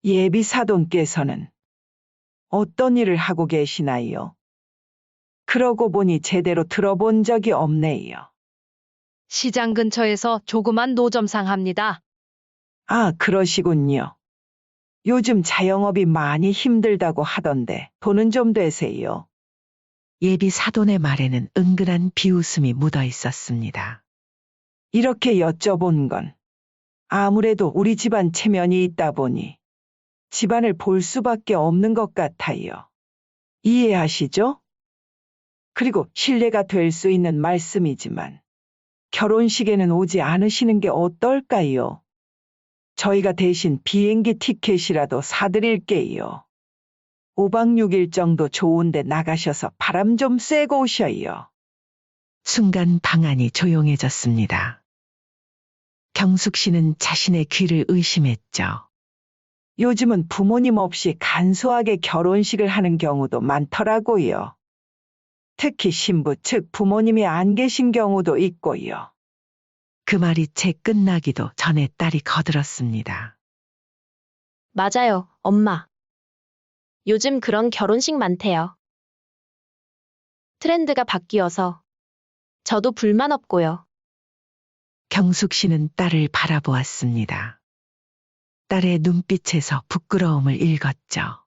예비사돈께서는 어떤 일을 하고 계시나요? 그러고 보니 제대로 들어본 적이 없네요. 시장 근처에서 조그만 노점상 합니다. 아, 그러시군요. 요즘 자영업이 많이 힘들다고 하던데 돈은 좀 되세요? 예비 사돈의 말에는 은근한 비웃음이 묻어 있었습니다. 이렇게 여쭤본 건 아무래도 우리 집안 체면이 있다 보니 집안을 볼 수밖에 없는 것 같아요. 이해하시죠? 그리고 신뢰가 될 수 있는 말씀이지만 결혼식에는 오지 않으시는 게 어떨까요? 저희가 대신 비행기 티켓이라도 사드릴게요. 5박 6일 정도 좋은데 나가셔서 바람 좀 쐬고 오셔요. 순간 방 안이 조용해졌습니다. 경숙 씨는 자신의 귀를 의심했죠. 요즘은 부모님 없이 간소하게 결혼식을 하는 경우도 많더라고요. 특히 신부 측 부모님이 안 계신 경우도 있고요. 그 말이 채 끝나기도 전에 딸이 거들었습니다. 맞아요, 엄마. 요즘 그런 결혼식 많대요. 트렌드가 바뀌어서 저도 불만 없고요. 경숙 씨는 딸을 바라보았습니다. 딸의 눈빛에서 부끄러움을 읽었죠.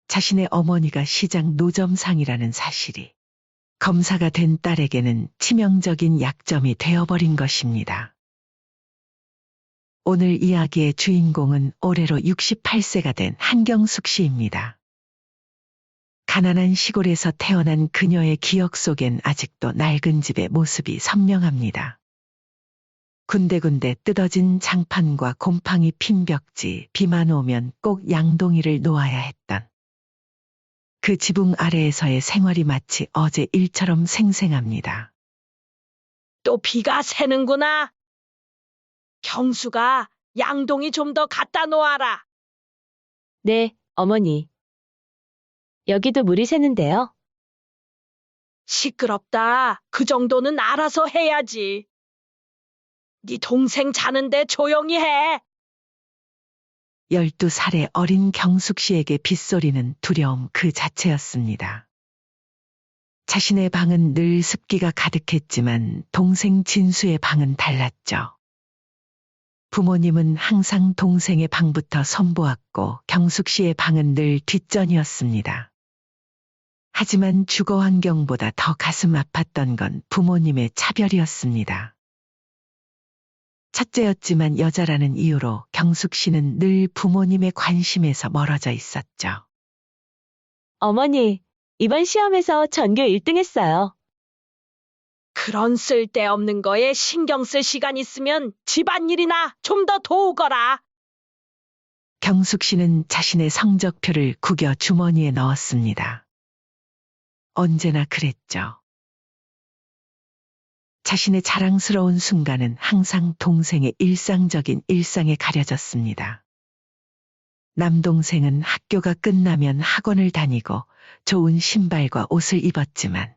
자신의 어머니가 시장 노점상이라는 사실이 검사가 된 딸에게는 치명적인 약점이 되어버린 것입니다. 오늘 이야기의 주인공은 올해로 68세가 된 한경숙 씨입니다. 가난한 시골에서 태어난 그녀의 기억 속엔 아직도 낡은 집의 모습이 선명합니다. 군데군데 뜯어진 장판과 곰팡이 핀 벽지, 비만 오면 꼭 양동이를 놓아야 했던 그 지붕 아래에서의 생활이 마치 어제 일처럼 생생합니다. 또 비가 새는구나. 경수가 양동이 좀 더 갖다 놓아라. 네, 어머니. 여기도 물이 새는데요. 시끄럽다. 그 정도는 알아서 해야지. 네 동생 자는데 조용히 해. 12살의 어린 경숙 씨에게 빗소리는 두려움 그 자체였습니다. 자신의 방은 늘 습기가 가득했지만 동생 진수의 방은 달랐죠. 부모님은 항상 동생의 방부터 선보았고 경숙 씨의 방은 늘 뒷전이었습니다. 하지만 주거 환경보다 더 가슴 아팠던 건 부모님의 차별이었습니다. 첫째였지만 여자라는 이유로 경숙 씨는 늘 부모님의 관심에서 멀어져 있었죠. 어머니, 이번 시험에서 전교 1등 했어요. 그런 쓸데없는 거에 신경 쓸 시간 있으면 집안일이나 좀 더 도우거라. 경숙 씨는 자신의 성적표를 구겨 주머니에 넣었습니다. 언제나 그랬죠. 자신의 자랑스러운 순간은 항상 동생의 일상적인 일상에 가려졌습니다. 남동생은 학교가 끝나면 학원을 다니고 좋은 신발과 옷을 입었지만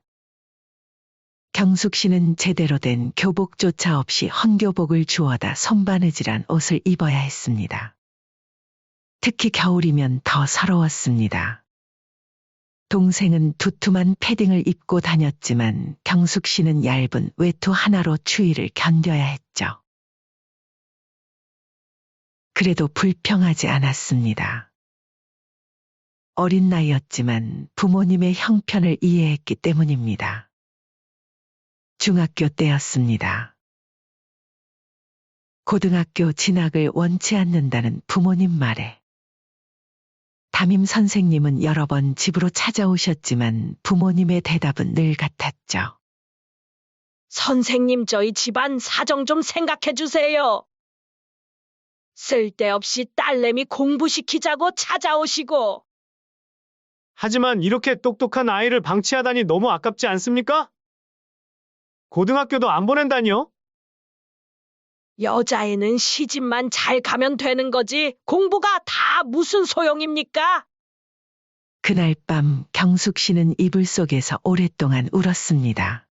경숙 씨는 제대로 된 교복조차 없이 헌교복을 주워다 손바느질한 옷을 입어야 했습니다. 특히 겨울이면 더 서러웠습니다. 동생은 두툼한 패딩을 입고 다녔지만 경숙 씨는 얇은 외투 하나로 추위를 견뎌야 했죠. 그래도 불평하지 않았습니다. 어린 나이였지만 부모님의 형편을 이해했기 때문입니다. 중학교 때였습니다. 고등학교 진학을 원치 않는다는 부모님 말에 담임 선생님은 여러 번 집으로 찾아오셨지만 부모님의 대답은 늘 같았죠. 선생님, 저희 집안 사정 좀 생각해 주세요. 쓸데없이 딸내미 공부시키자고 찾아오시고. 하지만 이렇게 똑똑한 아이를 방치하다니 너무 아깝지 않습니까? 고등학교도 안 보낸다니요? 여자애는 시집만 잘 가면 되는 거지 공부가 다 무슨 소용입니까? 그날 밤 경숙 씨는 이불 속에서 오랫동안 울었습니다.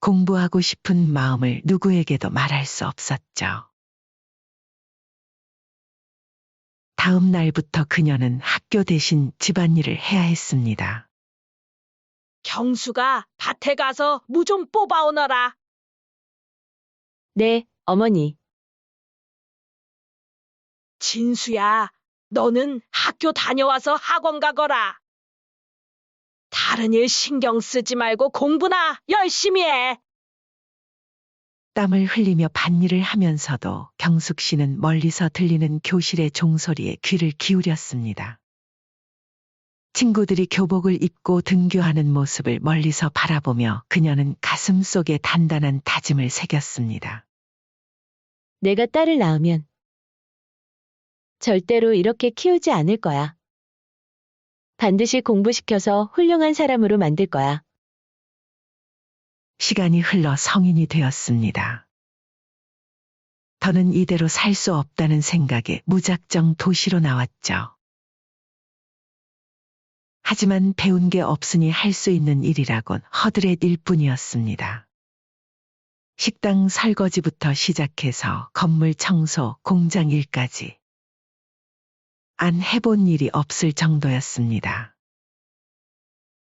공부하고 싶은 마음을 누구에게도 말할 수 없었죠. 다음 날부터 그녀는 학교 대신 집안일을 해야 했습니다. 경수가 밭에 가서 무 좀 뽑아오너라. 네, 어머니. 진수야, 너는 학교 다녀와서 학원 가거라. 다른 일 신경 쓰지 말고 공부나 열심히 해. 땀을 흘리며 밭일을 하면서도 경숙 씨는 멀리서 들리는 교실의 종소리에 귀를 기울였습니다. 친구들이 교복을 입고 등교하는 모습을 멀리서 바라보며 그녀는 가슴 속에 단단한 다짐을 새겼습니다. 내가 딸을 낳으면 절대로 이렇게 키우지 않을 거야. 반드시 공부시켜서 훌륭한 사람으로 만들 거야. 시간이 흘러 성인이 되었습니다. 더는 이대로 살 수 없다는 생각에 무작정 도시로 나왔죠. 하지만 배운 게 없으니 할 수 있는 일이라곤 허드렛 일뿐이었습니다. 식당 설거지부터 시작해서 건물 청소, 공장 일까지. 안 해본 일이 없을 정도였습니다.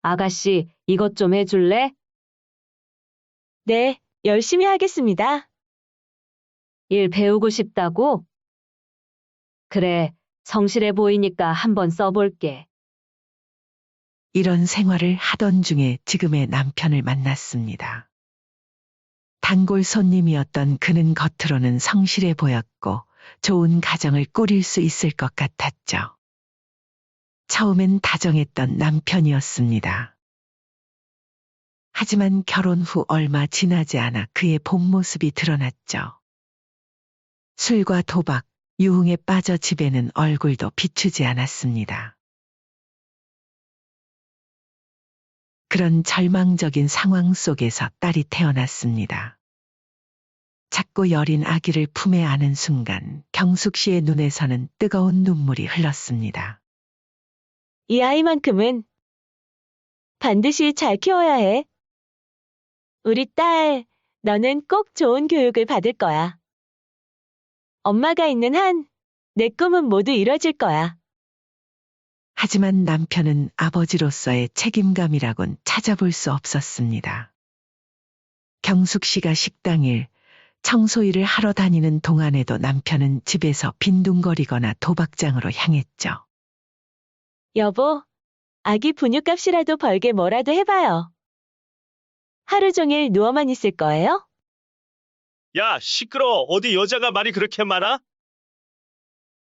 아가씨, 이것 좀 해줄래? 네, 열심히 하겠습니다. 일 배우고 싶다고? 그래, 성실해 보이니까 한번 써볼게. 이런 생활을 하던 중에 지금의 남편을 만났습니다. 단골 손님이었던 그는 겉으로는 성실해 보였고 좋은 가정을 꾸릴 수 있을 것 같았죠. 처음엔 다정했던 남편이었습니다. 하지만 결혼 후 얼마 지나지 않아 그의 본 모습이 드러났죠. 술과 도박, 유흥에 빠져 집에는 얼굴도 비추지 않았습니다. 그런 절망적인 상황 속에서 딸이 태어났습니다. 작고 여린 아기를 품에 안은 순간 경숙 씨의 눈에서는 뜨거운 눈물이 흘렀습니다. 이 아이만큼은 반드시 잘 키워야 해. 우리 딸, 너는 꼭 좋은 교육을 받을 거야. 엄마가 있는 한, 내 꿈은 모두 이뤄질 거야. 하지만 남편은 아버지로서의 책임감이라곤 찾아볼 수 없었습니다. 경숙 씨가 식당일, 청소일을 하러 다니는 동안에도 남편은 집에서 빈둥거리거나 도박장으로 향했죠. 여보, 아기 분유값이라도 벌게 뭐라도 해봐요. 하루 종일 누워만 있을 거예요? 야, 시끄러. 어디 여자가 말이 그렇게 많아?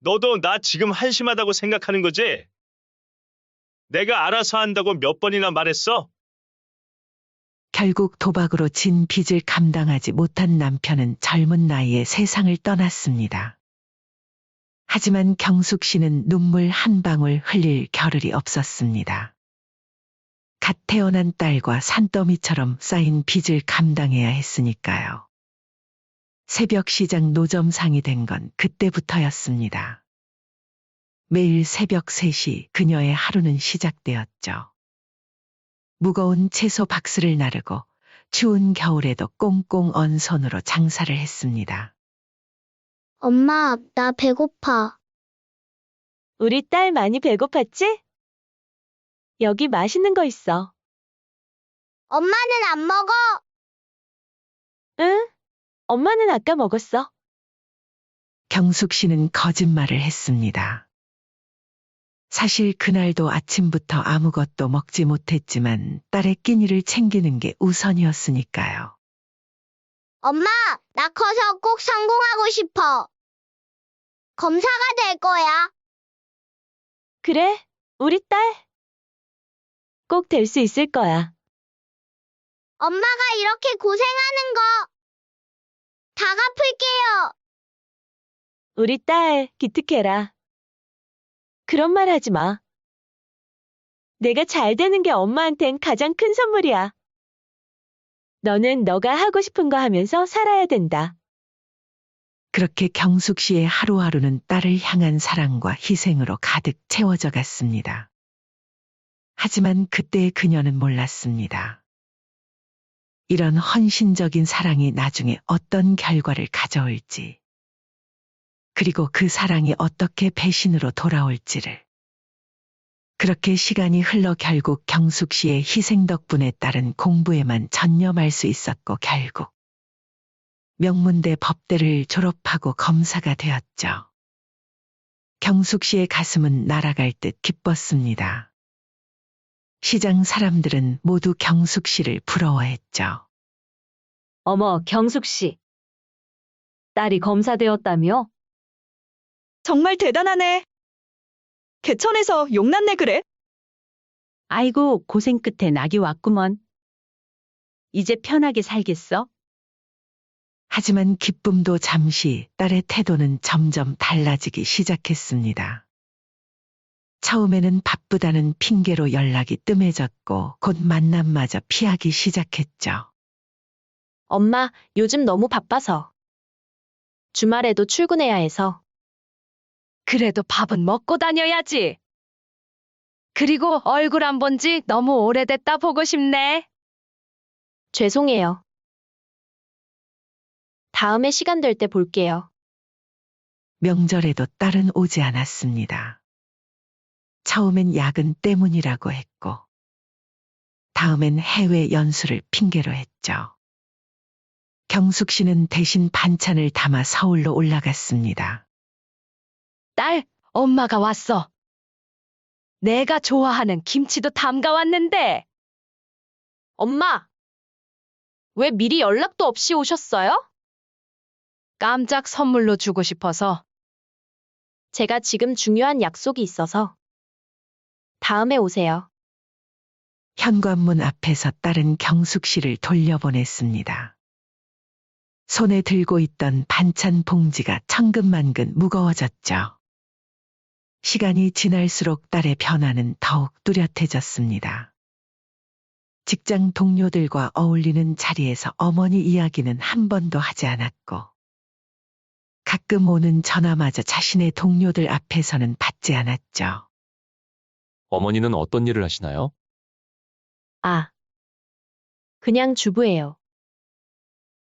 너도 나 지금 한심하다고 생각하는 거지? 내가 알아서 한다고 몇 번이나 말했어? 결국 도박으로 진 빚을 감당하지 못한 남편은 젊은 나이에 세상을 떠났습니다. 하지만 경숙 씨는 눈물 한 방울 흘릴 겨를이 없었습니다. 갓 태어난 딸과 산더미처럼 쌓인 빚을 감당해야 했으니까요. 새벽 시장 노점상이 된 건 그때부터였습니다. 매일 새벽 3시 그녀의 하루는 시작되었죠. 무거운 채소 박스를 나르고 추운 겨울에도 꽁꽁 언 손으로 장사를 했습니다. 엄마, 나 배고파. 우리 딸 많이 배고팠지? 여기 맛있는 거 있어. 엄마는 안 먹어. 응? 엄마는 아까 먹었어. 경숙 씨는 거짓말을 했습니다. 사실 그날도 아침부터 아무것도 먹지 못했지만 딸의 끼니를 챙기는 게 우선이었으니까요. 엄마, 나 커서 꼭 성공하고 싶어. 검사가 될 거야. 그래, 우리 딸. 꼭 될 수 있을 거야. 엄마가 이렇게 고생하는 거 다 갚을게요. 우리 딸, 기특해라. 그런 말 하지 마. 내가 잘 되는 게 엄마한텐 가장 큰 선물이야. 너는 너가 하고 싶은 거 하면서 살아야 된다. 그렇게 경숙 씨의 하루하루는 딸을 향한 사랑과 희생으로 가득 채워져 갔습니다. 하지만 그때의 그녀는 몰랐습니다. 이런 헌신적인 사랑이 나중에 어떤 결과를 가져올지. 그리고 그 사랑이 어떻게 배신으로 돌아올지를. 그렇게 시간이 흘러 결국 경숙 씨의 희생 덕분에 딸은 공부에만 전념할 수 있었고 결국 명문대 법대를 졸업하고 검사가 되었죠. 경숙 씨의 가슴은 날아갈 듯 기뻤습니다. 시장 사람들은 모두 경숙 씨를 부러워했죠. 어머, 경숙 씨. 딸이 검사 되었다며? 정말 대단하네. 개천에서 용났네 그래? 아이고, 고생 끝에 낙이 왔구먼. 이제 편하게 살겠어? 하지만 기쁨도 잠시, 딸의 태도는 점점 달라지기 시작했습니다. 처음에는 바쁘다는 핑계로 연락이 뜸해졌고 곧 만남마저 피하기 시작했죠. 엄마, 요즘 너무 바빠서. 주말에도 출근해야 해서. 그래도 밥은 먹고 다녀야지. 그리고 얼굴 안 본 지 너무 오래됐다 보고 싶네. 죄송해요. 다음에 시간 될 때 볼게요. 명절에도 딸은 오지 않았습니다. 처음엔 야근 때문이라고 했고, 다음엔 해외 연수를 핑계로 했죠. 경숙 씨는 대신 반찬을 담아 서울로 올라갔습니다. 딸, 엄마가 왔어. 내가 좋아하는 김치도 담가왔는데. 엄마! 왜 미리 연락도 없이 오셨어요? 깜짝 선물로 주고 싶어서. 제가 지금 중요한 약속이 있어서. 다음에 오세요. 현관문 앞에서 딸은 경숙 씨를 돌려보냈습니다. 손에 들고 있던 반찬 봉지가 천근만근 무거워졌죠. 시간이 지날수록 딸의 변화는 더욱 뚜렷해졌습니다. 직장 동료들과 어울리는 자리에서 어머니 이야기는 한 번도 하지 않았고, 가끔 오는 전화마저 자신의 동료들 앞에서는 받지 않았죠. 어머니는 어떤 일을 하시나요? 아. 그냥 주부예요.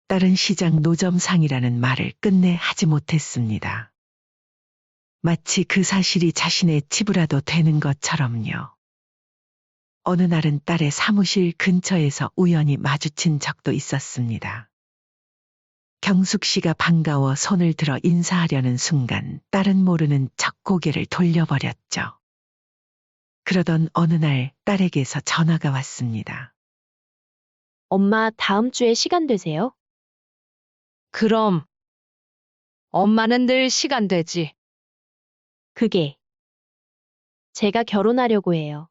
딸은 시장 노점상이라는 말을 끝내 하지 못했습니다. 마치 그 사실이 자신의 치부라도 되는 것처럼요. 어느 날은 딸의 사무실 근처에서 우연히 마주친 적도 있었습니다. 경숙 씨가 반가워 손을 들어 인사하려는 순간 딸은 모르는 척 고개를 돌려버렸죠. 그러던 어느 날 딸에게서 전화가 왔습니다. 엄마, 다음 주에 시간 되세요? 그럼. 엄마는 늘 시간 되지. 그게. 제가 결혼하려고 해요.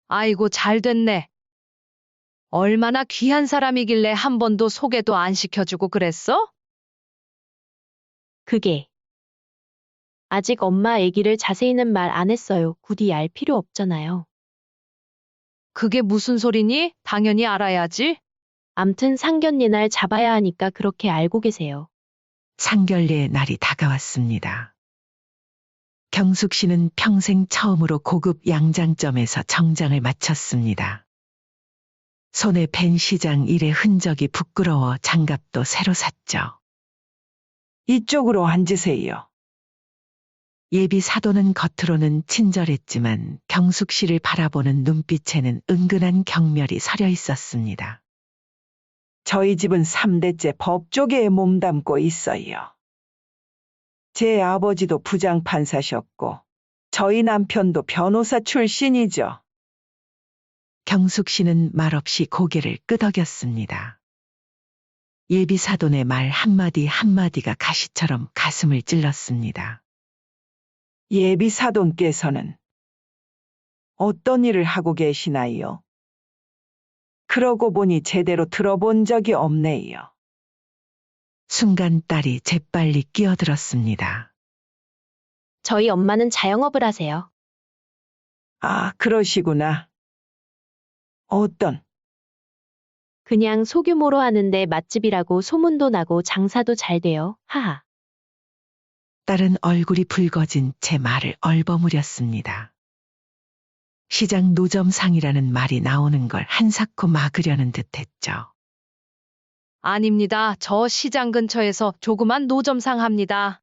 아이고, 잘 됐네. 얼마나 귀한 사람이길래 한 번도 소개도 안 시켜주고 그랬어? 그게. 아직 엄마 얘기를 자세히는 말 안 했어요. 굳이 알 필요 없잖아요. 그게 무슨 소리니? 당연히 알아야지. 암튼 상견례 날 잡아야 하니까 그렇게 알고 계세요. 상견례의 날이 다가왔습니다. 경숙 씨는 평생 처음으로 고급 양장점에서 정장을 마쳤습니다. 손에 밴 시장 일의 흔적이 부끄러워 장갑도 새로 샀죠. 이쪽으로 앉으세요. 예비 사도는 겉으로는 친절했지만 경숙 씨를 바라보는 눈빛에는 은근한 경멸이 서려 있었습니다. 저희 집은 3대째 법조계에 몸담고 있어요. 제 아버지도 부장판사셨고, 저희 남편도 변호사 출신이죠. 경숙 씨는 말없이 고개를 끄덕였습니다. 예비 사돈의 말 한마디 한마디가 가시처럼 가슴을 찔렀습니다. 예비 사돈께서는 어떤 일을 하고 계시나요? 그러고 보니 제대로 들어본 적이 없네요. 순간 딸이 재빨리 끼어들었습니다. 저희 엄마는 자영업을 하세요. 아, 그러시구나. 어떤? 그냥 소규모로 하는데 맛집이라고 소문도 나고 장사도 잘 돼요. 하하. 딸은 얼굴이 붉어진 채 말을 얼버무렸습니다. 시장 노점상이라는 말이 나오는 걸 한사코 막으려는 듯했죠. 아닙니다. 저 시장 근처에서 조그만 노점상 합니다.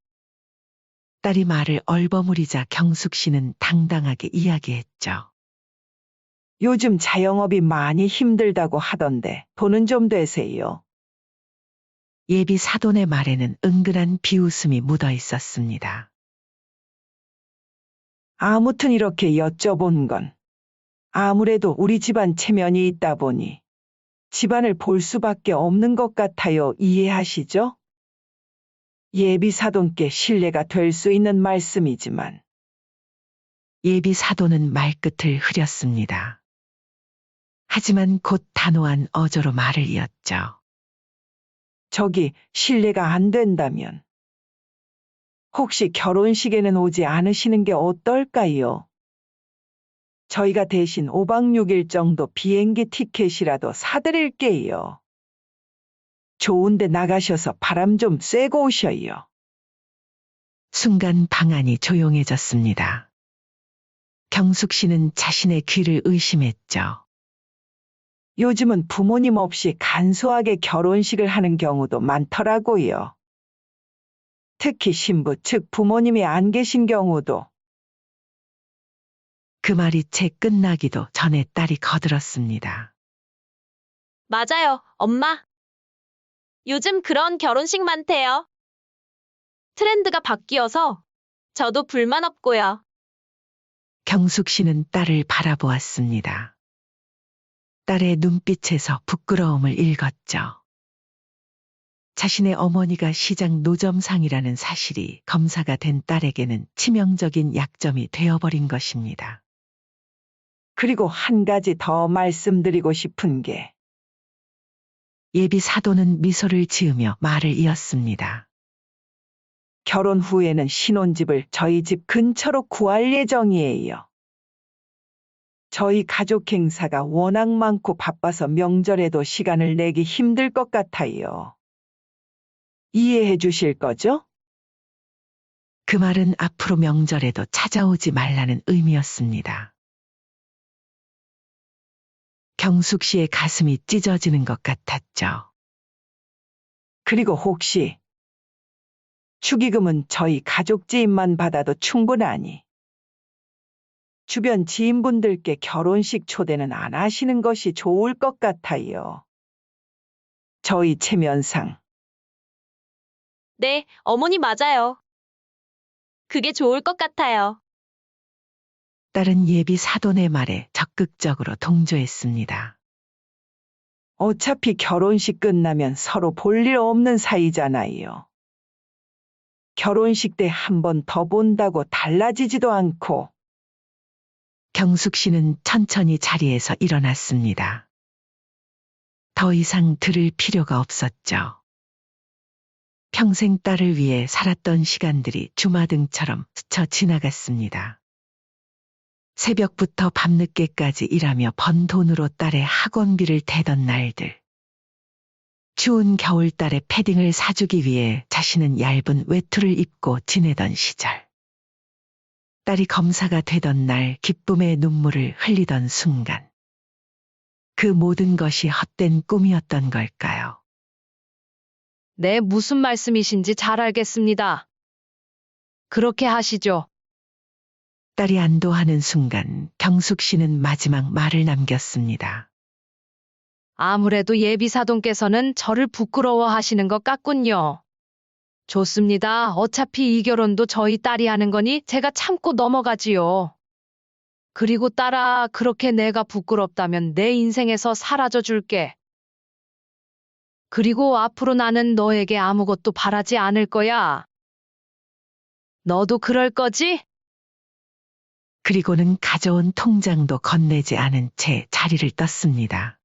딸이 말을 얼버무리자 경숙 씨는 당당하게 이야기했죠. 요즘 자영업이 많이 힘들다고 하던데 돈은 좀 되세요. 예비 사돈의 말에는 은근한 비웃음이 묻어 있었습니다. 아무튼 이렇게 여쭤본 건 아무래도 우리 집안 체면이 있다 보니 집안을 볼 수밖에 없는 것 같아요. 이해하시죠? 예비 사돈께 신뢰가 될 수 있는 말씀이지만 예비 사돈은 말끝을 흐렸습니다. 하지만 곧 단호한 어조로 말을 이었죠. 저기 신뢰가 안 된다면 혹시 결혼식에는 오지 않으시는 게 어떨까요? 저희가 대신 5박 6일 정도 비행기 티켓이라도 사드릴게요. 좋은데 나가셔서 바람 좀 쐬고 오셔요. 순간 방안이 조용해졌습니다. 경숙 씨는 자신의 귀를 의심했죠. 요즘은 부모님 없이 간소하게 결혼식을 하는 경우도 많더라고요. 특히 신부 측 부모님이 안 계신 경우도. 그 말이 채 끝나기도 전에 딸이 거들었습니다. 맞아요, 엄마. 요즘 그런 결혼식 많대요. 트렌드가 바뀌어서 저도 불만 없고요. 경숙 씨는 딸을 바라보았습니다. 딸의 눈빛에서 부끄러움을 읽었죠. 자신의 어머니가 시장 노점상이라는 사실이 검사가 된 딸에게는 치명적인 약점이 되어버린 것입니다. 그리고 한 가지 더 말씀드리고 싶은 게 예비 사돈은 미소를 지으며 말을 이었습니다. 결혼 후에는 신혼집을 저희 집 근처로 구할 예정이에요. 저희 가족 행사가 워낙 많고 바빠서 명절에도 시간을 내기 힘들 것 같아요. 이해해 주실 거죠? 그 말은 앞으로 명절에도 찾아오지 말라는 의미였습니다. 경숙 씨의 가슴이 찢어지는 것 같았죠. 그리고 혹시 축의금은 저희 가족 지인만 받아도 충분하니 주변 지인분들께 결혼식 초대는 안 하시는 것이 좋을 것 같아요. 저희 체면상. 네, 어머니 맞아요. 그게 좋을 것 같아요. 딸은 예비 사돈의 말에 적극적으로 동조했습니다. 어차피 결혼식 끝나면 서로 볼 일 없는 사이잖아요. 결혼식 때 한 번 더 본다고 달라지지도 않고. 경숙 씨는 천천히 자리에서 일어났습니다. 더 이상 들을 필요가 없었죠. 평생 딸을 위해 살았던 시간들이 주마등처럼 스쳐 지나갔습니다. 새벽부터 밤늦게까지 일하며 번 돈으로 딸의 학원비를 대던 날들. 추운 겨울달에 패딩을 사주기 위해 자신은 얇은 외투를 입고 지내던 시절. 딸이 검사가 되던 날 기쁨의 눈물을 흘리던 순간. 그 모든 것이 헛된 꿈이었던 걸까요? 네, 무슨 말씀이신지 잘 알겠습니다. 그렇게 하시죠. 딸이 안도하는 순간 경숙 씨는 마지막 말을 남겼습니다. 아무래도 예비 사돈께서는 저를 부끄러워하시는 것 같군요. 좋습니다. 어차피 이 결혼도 저희 딸이 하는 거니 제가 참고 넘어가지요. 그리고 딸아, 그렇게 내가 부끄럽다면 내 인생에서 사라져 줄게. 그리고 앞으로 나는 너에게 아무것도 바라지 않을 거야. 너도 그럴 거지? 그리고는 가져온 통장도 건네지 않은 채 자리를 떴습니다.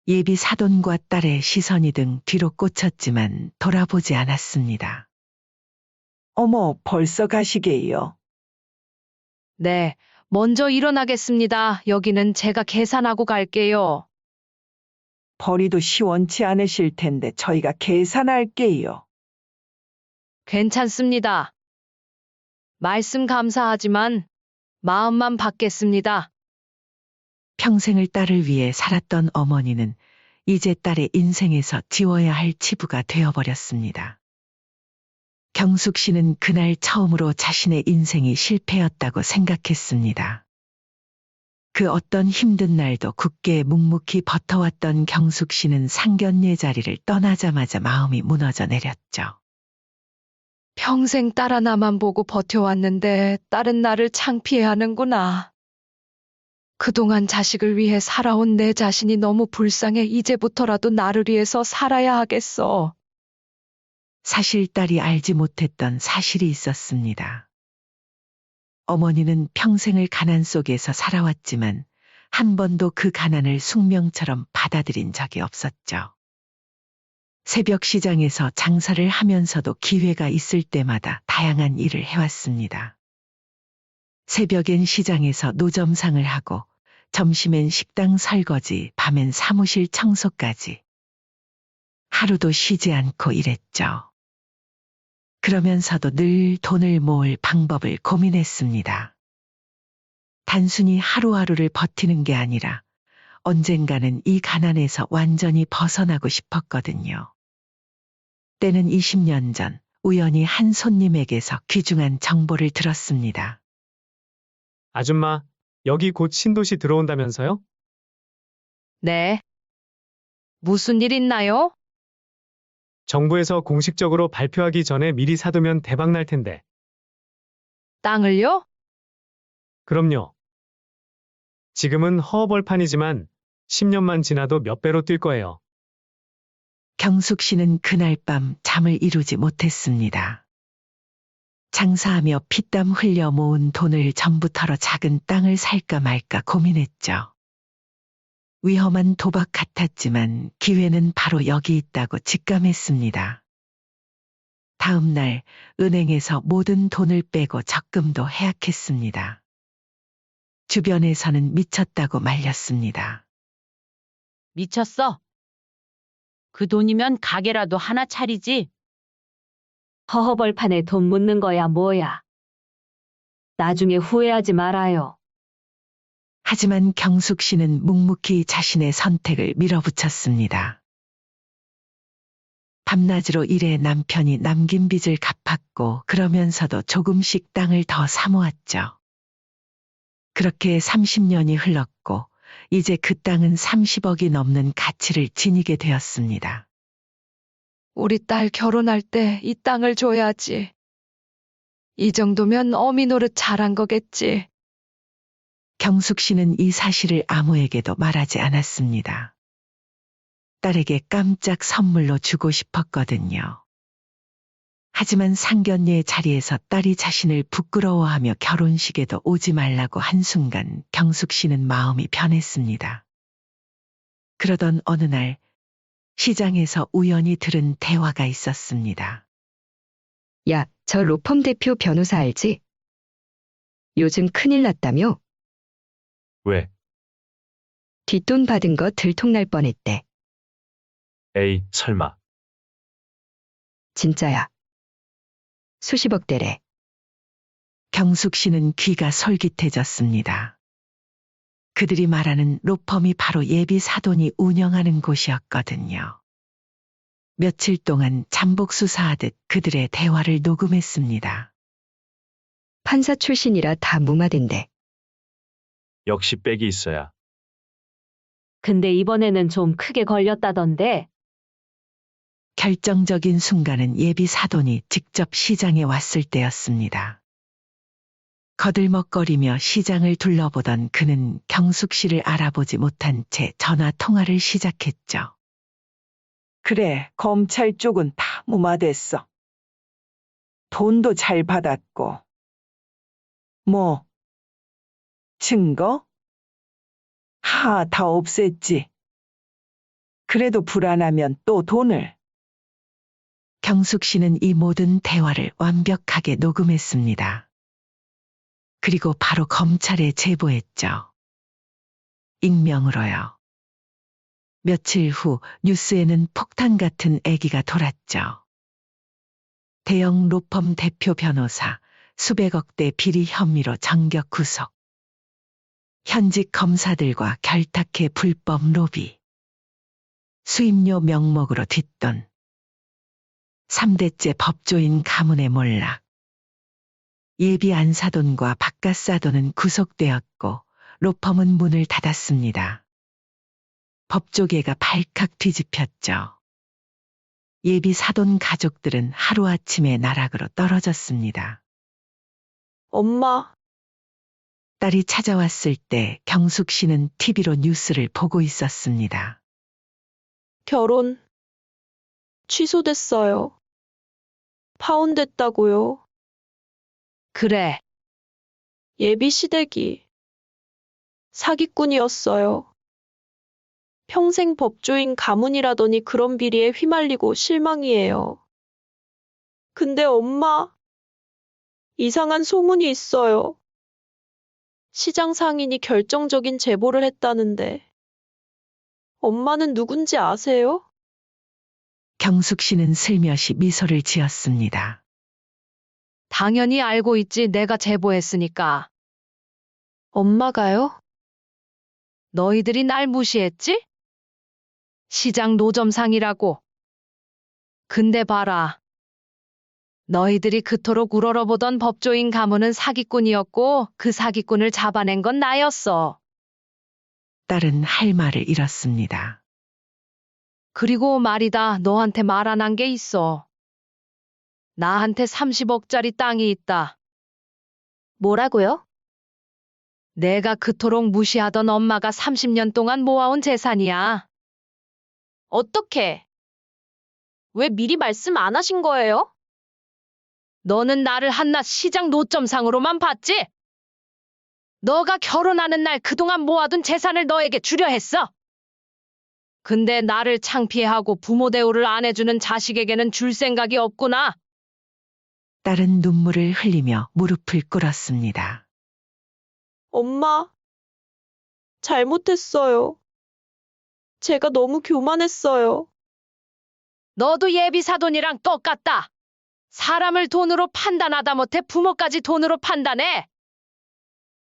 예비 사돈과 딸의 시선이 등 뒤로 꽂혔지만 돌아보지 않았습니다. 어머, 벌써 가시게요. 네, 먼저 일어나겠습니다. 여기는 제가 계산하고 갈게요. 벌이도 시원치 않으실 텐데 저희가 계산할게요. 괜찮습니다. 말씀 감사하지만 마음만 받겠습니다. 평생을 딸을 위해 살았던 어머니는 이제 딸의 인생에서 지워야 할 치부가 되어버렸습니다. 경숙 씨는 그날 처음으로 자신의 인생이 실패였다고 생각했습니다. 그 어떤 힘든 날도 굳게 묵묵히 버텨왔던 경숙 씨는 상견례 자리를 떠나자마자 마음이 무너져 내렸죠. 평생 딸 하나만 보고 버텨왔는데 딸은 나를 창피해하는구나. 그동안 자식을 위해 살아온 내 자신이 너무 불쌍해. 이제부터라도 나를 위해서 살아야 하겠어. 사실 딸이 알지 못했던 사실이 있었습니다. 어머니는 평생을 가난 속에서 살아왔지만 한 번도 그 가난을 숙명처럼 받아들인 적이 없었죠. 새벽 시장에서 장사를 하면서도 기회가 있을 때마다 다양한 일을 해왔습니다. 새벽엔 시장에서 노점상을 하고 점심엔 식당 설거지, 밤엔 사무실 청소까지. 하루도 쉬지 않고 일했죠. 그러면서도 늘 돈을 모을 방법을 고민했습니다. 단순히 하루하루를 버티는 게 아니라 언젠가는 이 가난에서 완전히 벗어나고 싶었거든요. 때는 20년 전 우연히 한 손님에게서 귀중한 정보를 들었습니다. 아줌마, 여기 곧 신도시 들어온다면서요? 네. 무슨 일 있나요? 정부에서 공식적으로 발표하기 전에 미리 사두면 대박 날 텐데. 땅을요? 그럼요. 지금은 허허벌판이지만 10년만 지나도 몇 배로 뛸 거예요. 경숙 씨는 그날 밤 잠을 이루지 못했습니다. 장사하며 피땀 흘려 모은 돈을 전부 털어 작은 땅을 살까 말까 고민했죠. 위험한 도박 같았지만 기회는 바로 여기 있다고 직감했습니다. 다음 날 은행에서 모든 돈을 빼고 적금도 해약했습니다. 주변에서는 미쳤다고 말렸습니다. 미쳤어. 그 돈이면 가게라도 하나 차리지. 허허벌판에 돈 묻는 거야 뭐야. 나중에 후회하지 말아요. 하지만 경숙 씨는 묵묵히 자신의 선택을 밀어붙였습니다. 밤낮으로 일해 남편이 남긴 빚을 갚았고 그러면서도 조금씩 땅을 더 사모았죠. 그렇게 30년이 흘렀고 이제 그 땅은 30억이 넘는 가치를 지니게 되었습니다. 우리 딸 결혼할 때 이 땅을 줘야지. 이 정도면 어미 노릇 잘한 거겠지. 경숙 씨는 이 사실을 아무에게도 말하지 않았습니다. 딸에게 깜짝 선물로 주고 싶었거든요. 하지만 상견례 자리에서 딸이 자신을 부끄러워하며 결혼식에도 오지 말라고 한순간 경숙 씨는 마음이 변했습니다. 그러던 어느 날 시장에서 우연히 들은 대화가 있었습니다. 야, 저 로펌 대표 변호사 알지? 요즘 큰일 났다며? 왜? 뒷돈 받은 거 들통날 뻔했대. 에이, 설마. 진짜야. 수십억 대래. 경숙 씨는 귀가 솔깃해졌습니다. 그들이 말하는 로펌이 바로 예비 사돈이 운영하는 곳이었거든요. 며칠 동안 잠복 수사하듯 그들의 대화를 녹음했습니다. 판사 출신이라 다 무마된대. 역시 빽이 있어야. 근데 이번에는 좀 크게 걸렸다던데. 결정적인 순간은 예비 사돈이 직접 시장에 왔을 때였습니다. 거들먹거리며 시장을 둘러보던 그는 경숙 씨를 알아보지 못한 채 전화 통화를 시작했죠. 그래, 검찰 쪽은 다 무마됐어. 돈도 잘 받았고. 뭐? 증거? 다 없앴지. 그래도 불안하면 또 돈을. 경숙 씨는 이 모든 대화를 완벽하게 녹음했습니다. 그리고 바로 검찰에 제보했죠. 익명으로요. 며칠 후 뉴스에는 폭탄 같은 얘기가 돌았죠. 대형 로펌 대표 변호사 수백억대 비리 혐의로 정격 구속. 현직 검사들과 결탁해 불법 로비. 수임료 명목으로 뒷돈. 3대째 법조인 가문의 몰락. 예비 안사돈과 바깥사돈은 구속되었고 로펌은 문을 닫았습니다. 법조계가 발칵 뒤집혔죠. 예비 사돈 가족들은 하루아침에 나락으로 떨어졌습니다. 엄마, 딸이 찾아왔을 때 경숙 씨는 TV로 뉴스를 보고 있었습니다. 결혼 취소됐어요. 파혼됐다고요. 그래. 예비 시댁이 사기꾼이었어요. 평생 법조인 가문이라더니 그런 비리에 휘말리고 실망이에요. 근데 엄마, 이상한 소문이 있어요. 시장 상인이 결정적인 제보를 했다는데. 엄마는 누군지 아세요? 경숙 씨는 슬며시 미소를 지었습니다. 당연히 알고 있지. 내가 제보했으니까. 엄마가요? 너희들이 날 무시했지? 시장 노점상이라고. 근데 봐라. 너희들이 그토록 우러러보던 법조인 가문은 사기꾼이었고 그 사기꾼을 잡아낸 건 나였어. 딸은 할 말을 잃었습니다. 그리고 말이다. 너한테 말 안 한 게 있어. 나한테 30억짜리 땅이 있다. 뭐라고요? 내가 그토록 무시하던 엄마가 30년 동안 모아온 재산이야. 어떻게? 왜 미리 말씀 안 하신 거예요? 너는 나를 한낱 시장 노점상으로만 봤지? 너가 결혼하는 날 그동안 모아둔 재산을 너에게 주려 했어. 근데 나를 창피해하고 부모 대우를 안 해주는 자식에게는 줄 생각이 없구나. 딸은 눈물을 흘리며 무릎을 꿇었습니다. 엄마, 잘못했어요. 제가 너무 교만했어요. 너도 예비 사돈이랑 똑같다. 사람을 돈으로 판단하다 못해 부모까지 돈으로 판단해.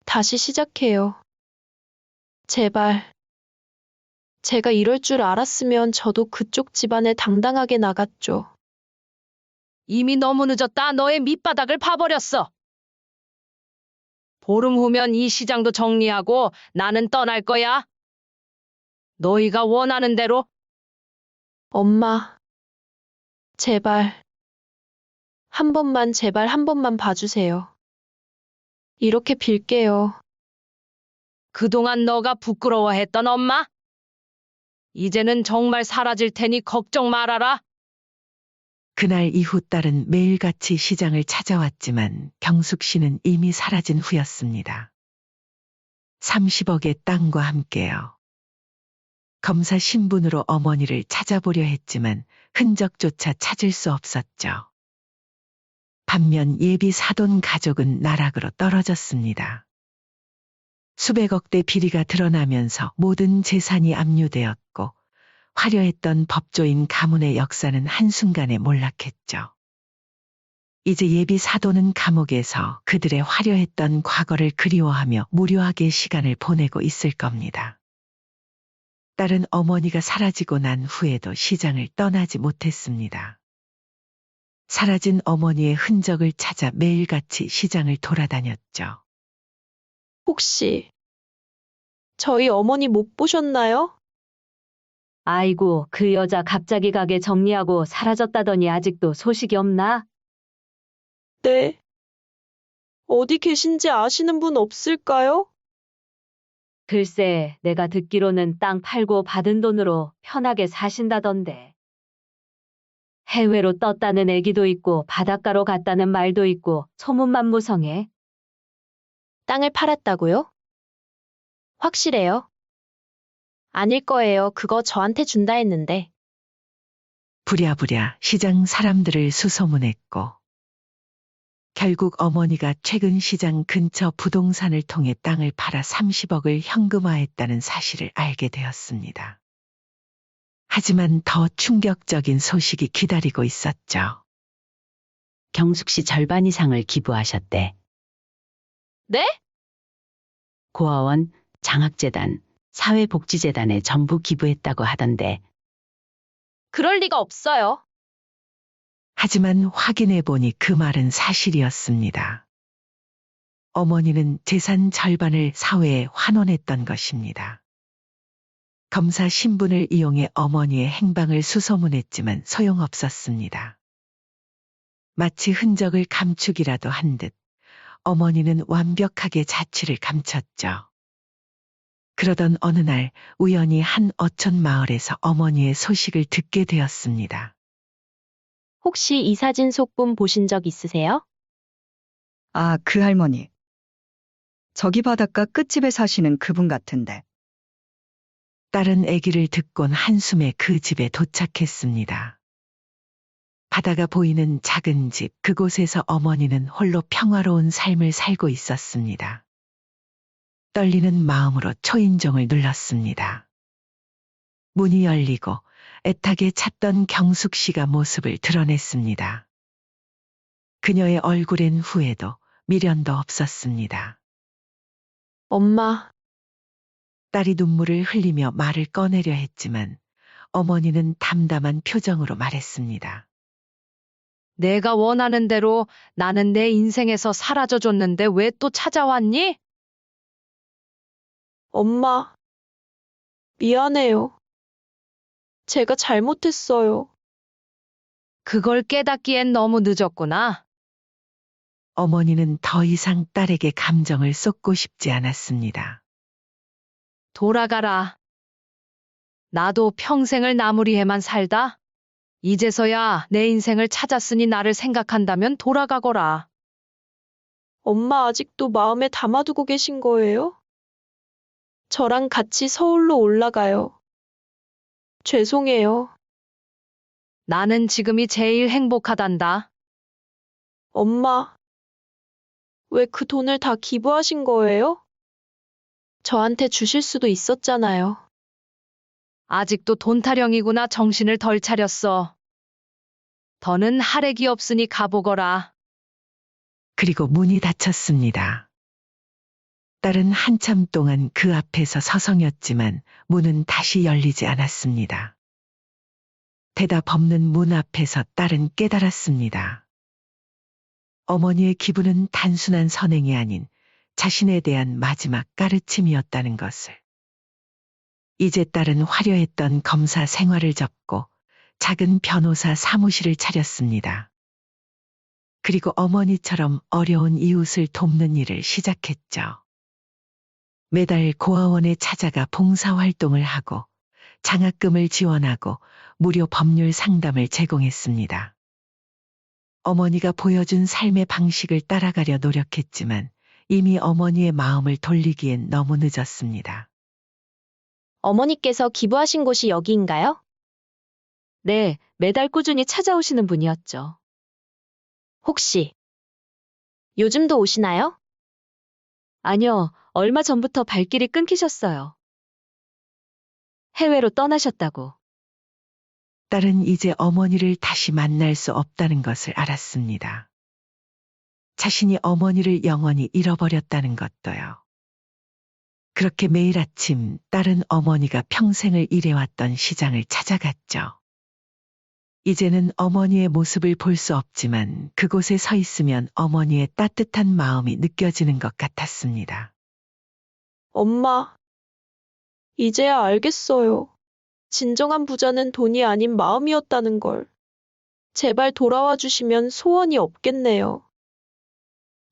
다시 시작해요. 제발. 제가 이럴 줄 알았으면 저도 그쪽 집안에 당당하게 나갔죠. 이미 너무 늦었다. 너의 밑바닥을 파버렸어. 보름 후면 이 시장도 정리하고 나는 떠날 거야. 너희가 원하는 대로. 엄마, 제발. 제발 한 번만 봐주세요. 이렇게 빌게요. 그동안 너가 부끄러워했던 엄마? 이제는 정말 사라질 테니 걱정 말아라. 그날 이후 딸은 매일같이 시장을 찾아왔지만 경숙 씨는 이미 사라진 후였습니다. 30억의 땅과 함께요. 검사 신분으로 어머니를 찾아보려 했지만 흔적조차 찾을 수 없었죠. 반면 예비 사돈 가족은 나락으로 떨어졌습니다. 수백억대 비리가 드러나면서 모든 재산이 압류되었고 화려했던 법조인 가문의 역사는 한순간에 몰락했죠. 이제 예비 사돈은 감옥에서 그들의 화려했던 과거를 그리워하며 무료하게 시간을 보내고 있을 겁니다. 딸은 어머니가 사라지고 난 후에도 시장을 떠나지 못했습니다. 사라진 어머니의 흔적을 찾아 매일같이 시장을 돌아다녔죠. 혹시 저희 어머니 못 보셨나요? 아이고, 그 여자 갑자기 가게 정리하고 사라졌다더니 아직도 소식이 없나? 네. 어디 계신지 아시는 분 없을까요? 글쎄, 내가 듣기로는 땅 팔고 받은 돈으로 편하게 사신다던데. 해외로 떴다는 얘기도 있고 바닷가로 갔다는 말도 있고 소문만 무성해. 땅을 팔았다고요? 확실해요? 아닐 거예요. 그거 저한테 준다 했는데. 부랴부랴 시장 사람들을 수소문했고 결국 어머니가 최근 시장 근처 부동산을 통해 땅을 팔아 30억을 현금화했다는 사실을 알게 되었습니다. 하지만 더 충격적인 소식이 기다리고 있었죠. 경숙 씨 절반 이상을 기부하셨대. 네? 고아원, 장학재단, 사회복지재단에 전부 기부했다고 하던데. 그럴 리가 없어요. 하지만 확인해 보니 그 말은 사실이었습니다. 어머니는 재산 절반을 사회에 환원했던 것입니다. 검사 신분을 이용해 어머니의 행방을 수소문했지만 소용없었습니다. 마치 흔적을 감추기라도 한 듯 어머니는 완벽하게 자취를 감췄죠. 그러던 어느 날 우연히 한 어촌 마을에서 어머니의 소식을 듣게 되었습니다. 혹시 이 사진 속본 보신 적 있으세요? 아, 그 할머니. 저기 바닷가 끝집에 사시는 그분 같은데. 딸은 아기를 듣곤 한숨에 그 집에 도착했습니다. 바다가 보이는 작은 집, 그곳에서 어머니는 홀로 평화로운 삶을 살고 있었습니다. 떨리는 마음으로 초인종을 눌렀습니다. 문이 열리고 애타게 찾던 경숙 씨가 모습을 드러냈습니다. 그녀의 얼굴엔 후회도 미련도 없었습니다. 엄마, 딸이 눈물을 흘리며 말을 꺼내려 했지만 어머니는 담담한 표정으로 말했습니다. 내가 원하는 대로 나는 내 인생에서 사라져줬는데 왜 또 찾아왔니? 엄마, 미안해요. 제가 잘못했어요. 그걸 깨닫기엔 너무 늦었구나. 어머니는 더 이상 딸에게 감정을 쏟고 싶지 않았습니다. 돌아가라. 나도 평생을 나무리에만 살다. 이제서야 내 인생을 찾았으니 나를 생각한다면 돌아가거라. 엄마 아직도 마음에 담아두고 계신 거예요? 저랑 같이 서울로 올라가요. 죄송해요. 나는 지금이 제일 행복하단다. 엄마, 왜 그 돈을 다 기부하신 거예요? 저한테 주실 수도 있었잖아요. 아직도 돈 타령이구나. 정신을 덜 차렸어. 더는 할애기 없으니 가보거라. 그리고 문이 닫혔습니다. 딸은 한참 동안 그 앞에서 서성였지만 문은 다시 열리지 않았습니다. 대답 없는 문 앞에서 딸은 깨달았습니다. 어머니의 기분은 단순한 선행이 아닌 자신에 대한 마지막 가르침이었다는 것을. 이제 딸은 화려했던 검사 생활을 접고 작은 변호사 사무실을 차렸습니다. 그리고 어머니처럼 어려운 이웃을 돕는 일을 시작했죠. 매달 고아원에 찾아가 봉사활동을 하고 장학금을 지원하고 무료 법률 상담을 제공했습니다. 어머니가 보여준 삶의 방식을 따라가려 노력했지만 이미 어머니의 마음을 돌리기엔 너무 늦었습니다. 어머니께서 기부하신 곳이 여기인가요? 네, 매달 꾸준히 찾아오시는 분이었죠. 혹시 요즘도 오시나요? 아니요, 얼마 전부터 발길이 끊기셨어요. 해외로 떠나셨다고. 딸은 이제 어머니를 다시 만날 수 없다는 것을 알았습니다. 자신이 어머니를 영원히 잃어버렸다는 것도요. 그렇게 매일 아침 딸은 어머니가 평생을 일해왔던 시장을 찾아갔죠. 이제는 어머니의 모습을 볼 수 없지만 그곳에 서 있으면 어머니의 따뜻한 마음이 느껴지는 것 같았습니다. 엄마, 이제야 알겠어요. 진정한 부자는 돈이 아닌 마음이었다는 걸. 제발 돌아와 주시면 소원이 없겠네요.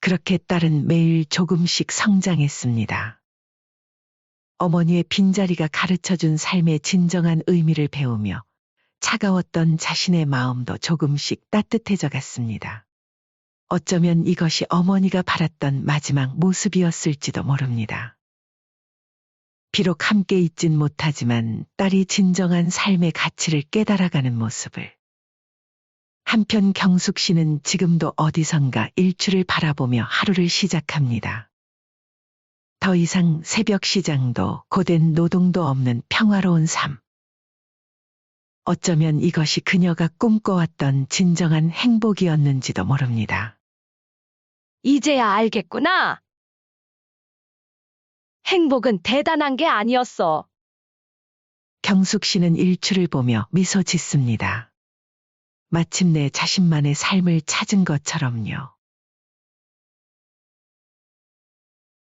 그렇게 딸은 매일 조금씩 성장했습니다. 어머니의 빈자리가 가르쳐준 삶의 진정한 의미를 배우며 차가웠던 자신의 마음도 조금씩 따뜻해져 갔습니다. 어쩌면 이것이 어머니가 바랐던 마지막 모습이었을지도 모릅니다. 비록 함께 있진 못하지만 딸이 진정한 삶의 가치를 깨달아가는 모습을. 한편 경숙 씨는 지금도 어디선가 일출을 바라보며 하루를 시작합니다. 더 이상 새벽 시장도 고된 노동도 없는 평화로운 삶. 어쩌면 이것이 그녀가 꿈꿔왔던 진정한 행복이었는지도 모릅니다. 이제야 알겠구나. 행복은 대단한 게 아니었어. 경숙 씨는 일출을 보며 미소 짓습니다. 마침내 자신만의 삶을 찾은 것처럼요.